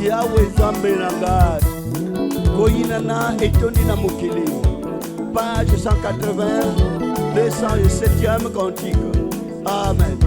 Yahweh Nzambe na ngai koyina na etondi na mokili. Page 180, 207e cantique. Amen.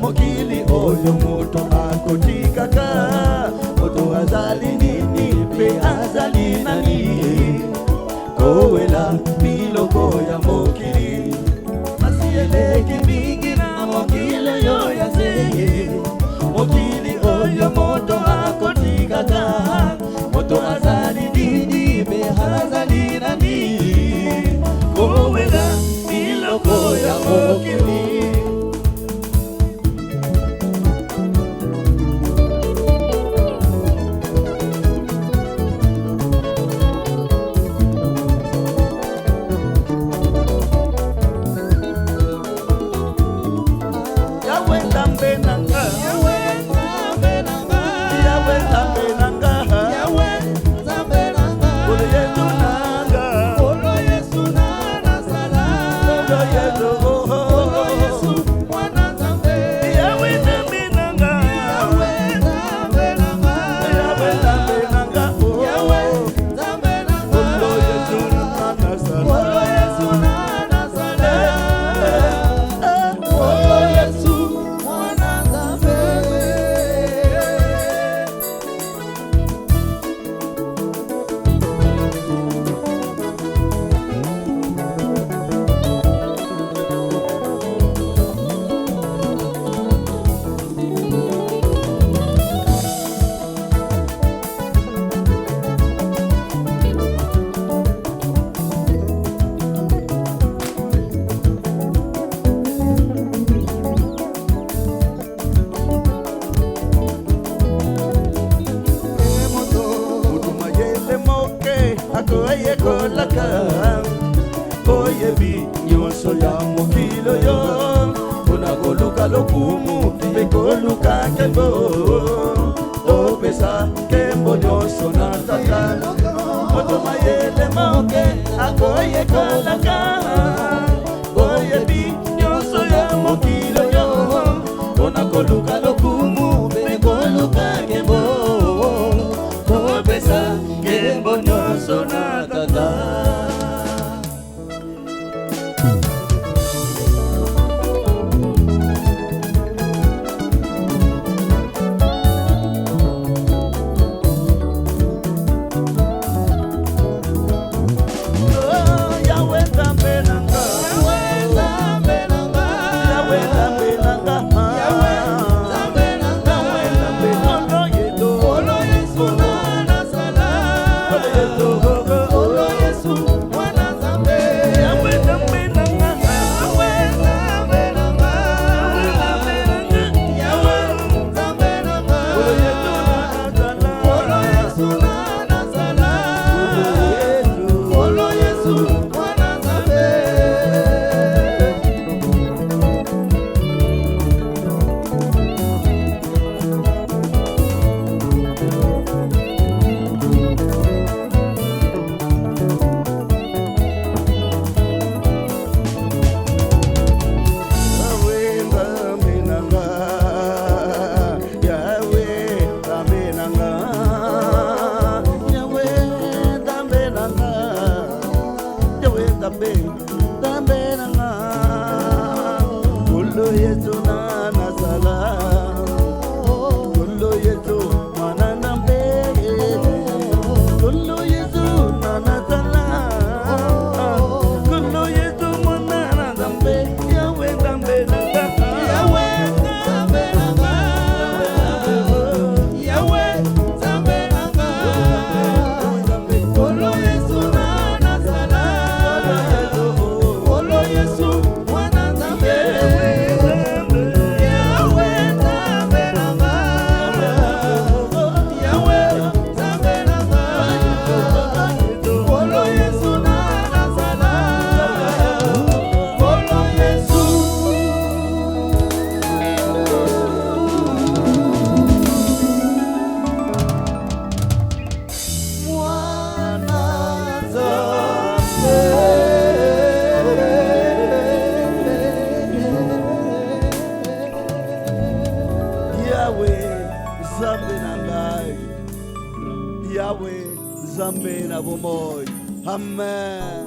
Mokili oyo moto akotikaka, moto azali nini pe azali nani, kowela biloko ya mokili. Pasi eleki mingi na mokili oyo ya se, mokili oyo moto akotikaka, moto azali nini pe azali nani, kowela biloko ya mokili. Oye bi nyonso ya mokilo yo, unakoluka lokumu pekoluka kembo, opesa kembo nyonso na tata. Moto mayele moke akoye kolaka, oye bi nyonso ya mokilo yo, unakoluka lokumu pekoluka kembo, opesa kembo nyonso na tata. Kolo Yesu na nazala Kolo Yesu mananambe Kolo Yesu na nazala Kolo Yesu mananambe Yahweh dambe nanga Yahweh dambe nanga Yahweh dambe nanga Kolo Yesu na nazala Kolo Yesu mananambe Yahweh Zambe na bomoy. Amen.